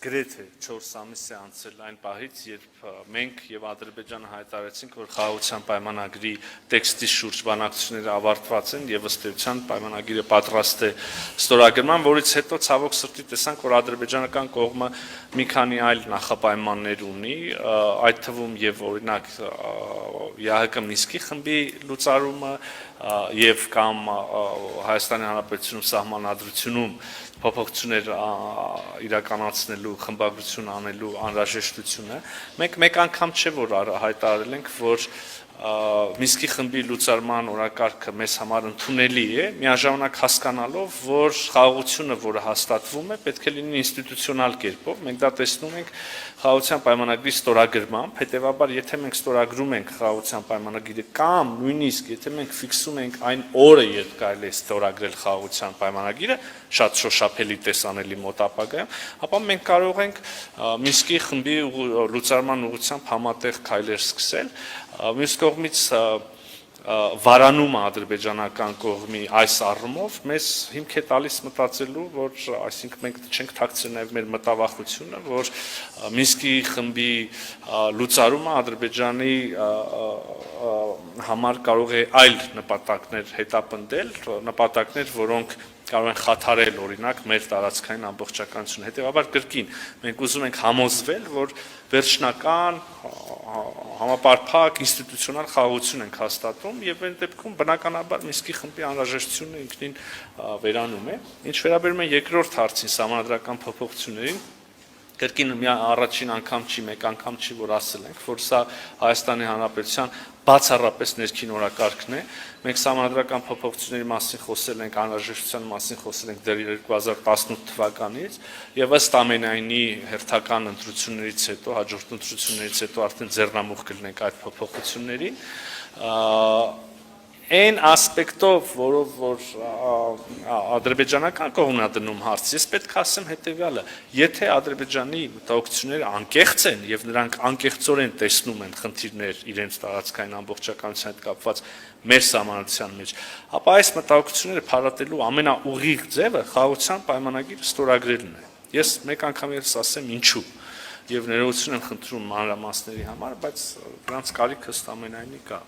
գրեթե 4 ամիս է անցել այն պահից, երբ մենք եւ Ադրբեջանը հայտարարեցինք, որ խաղաղության պայմանագրի տեքստի շուրջ բանակցությունները ավարտված են եւ ըստ էության պայմանագիրը պատրաստ է ստորագրման, որից հետո ցավոք սրտի տեսանք, որ ադրբեջանական կողմը մի քանի այլ նախապայմաններ ունի, այդ թվում եւ օրինակ ՀՀԿ Մինսկի խմբի լուծարումը եւ կամ Հայաստանի Հանրապետությունում սահմանադրությունում փոփոխություններ իրականացնելու, խմբագրություն անելու անհրաժեշտությունը, մենք մեկ անգամ չէ որ հայտարարել ենք, որ Մինսկի խմբի լուծարման օրակարգը մեզ համար ընդունելի է, միաժամանակ հասկանալով, որ խաղաղությունը, որը հաստատվում է, պետք է լինի ինստիտուցիոնալ կերպով, մենք դա տեսնում ենք խաղաղության պայմանագրի ստորագրմամբ, հետևաբար եթե մենք ստորագրում ենք խաղաղության պայմանագիրը կամ նույնիսկ եթե մենք ֆիքսում ենք այն օրը, երբ կարելի է ստորագրել խաղաղության պայմանագիրը, շատ շոշափելի տեսանելի մոտ ապագայում, ապա մենք կարող ենք Մինսկի խմբի լուծարման ուղղությամբ համատեղ քայլեր սկսել, մյուս կողմից վարանում ադրբեջանական կողմի այս առումով մեզ հիմք է տալիս մտածելու, որ այսինքն մենք չենք թաքցրել նաև մեր մտավախությունը, որ Մինսկի խմբի լուծարումը Ադրբեջանի համար կարող է այլ նպատակներ հետապնդել, նպատակներ, որոնք կարող են խաթարել օրինակ մեր տարածքային ամբողջականությունը։ Հետևաբար կրկին մենք ուզում ենք համոզվել, որ վերջնական համապարփակ ինստիտուցիոնալ խաղաղություն ենք հաստատում եւ այն դեպքում բնականաբար Մինսկի խմբի անհրաժեշտությունը ինքնին վերանում է։ Ինչ վերաբերում է երկրորդ հարցին սահմանադրական փոփոխություններին, կրկին առաջին անգամ չի, մեկ անգամ չի, որ ասել ենք, որ սա Հայաստանի Հանրապետության բացառապես ներքին օրակարգն է։ Մենք սահմանադրական փոփոխությունների մասին խոսել ենք, անհրաժեշտության մասին խոսել ենք դեռ 2018 թվականից եւ ըստ ամենայնի հերթական ընտրություններից հետո, հաջորդ ընտրություններից հետո արդեն ձեռնամուխ կլինենք այդ փոփոխություններին։ Այն ասպեկտով, որով որ ադրբեջանական կողմն է դնում հարց, ես պետք է ասեմ հետեւյալը, եթե Ադրբեջանի մտահոգությունները անկեղծ են եւ նրանք անկեղծորեն տեսնում են խնդիրներ իրենց տարածքային ամբողջականության հետ կապված մեր սահմանադրության մեջ, ապա այս մտահոգությունները փարատելու ամենաուղիղ ձևը խաղաղության պայմանագիրը ստորագրելն է։ Ես մեկ անգամ ես ասեմ ինչու եւ ներողություն եմ խնդրում մանրամասների համար, բայց դրանց կարիքը ըստ ամենայնի կա։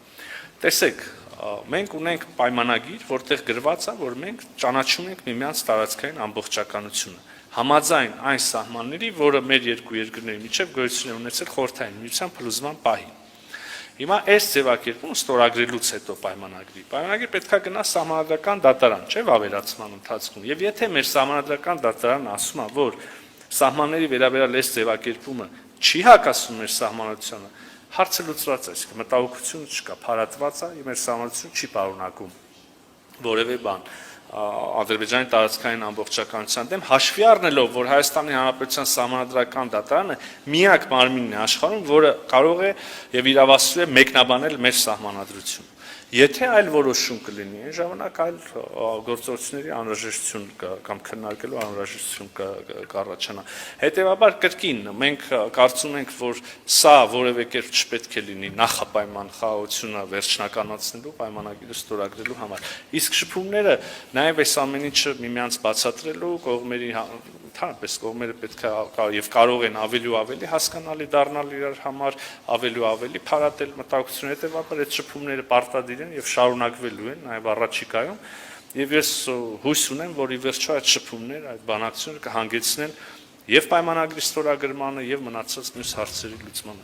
Տեսեք, մենք ունենք պայմանագիր, որտեղ գրված է, որ մենք ճանաչում ենք միմյանց տարածքային ամբողջականությունը։ Համաձայն այն սահմանների, որը մեր երկու երկրների միջև գոյություն է ունեցել խորհրդային միության փլուզման պահին։ Հիմա այս ձևակերպումը ստորագրելուց հետո պայմանագիր պետք է գնա սահմանադրական դատարան, չէ՞, վավերացման ընթացքում։ Եվ եթե մեր սահմանադրական դատարանը ասում է, որ սահմանների վերաբերյալ այս ձևակերպումը չի հակասում մեր սահմանադրությանը, հարցը լուծված է, այսինքն մտահոգություն չկա, փարատված է, մեր սահմանադրությունը չի պարունակում որևէ բան Ադրբեջանի տարածքային ամբողջականության դեմ, հաշվի առնելով, որ Հայաստանի Հանրապետության սահմանադրական դատարանը միակ մարմինն է աշխարհում, որը կարող է եւ իրավասու է մեկնաբանել մեր սահմանադրությունը։ Եթե այլ որոշում կլինի, այն ժամանակ այլ գործողությունների անհրաժեշտություն կամ քննարկելու անհրաժեշտություն կառաջանա։ Հետևաբար կրկին մենք կարծում ենք, որ սա որևէ կերպ չպետք է լինի նախապայման խաղաղությունը վերջնականացնելու պայմանագիրը ստորագրելու համար։ Իսկ շփումները նաև այս ամեն ինչը միմյանց բացատրելու կողմերի ընդհանրապես կողմերը պետք է եւ կարող են ավելի ու ավելի հասկանալի դառնալ իրար համար, ավելի ու ավելի փարատել մտահոգություն, հետեւաբար այդ շփումները պարտադիր են եւ շարունակվելու են նաեւ առաջիկայում եւ ես հույս ունեմ, որ ի վերջո այդ շփումները, այդ բանակցությունները կհանգեցնեն եւ պայմանագրի ստորագրմանը եւ մնացած մյուս հարցերի լուծմանը։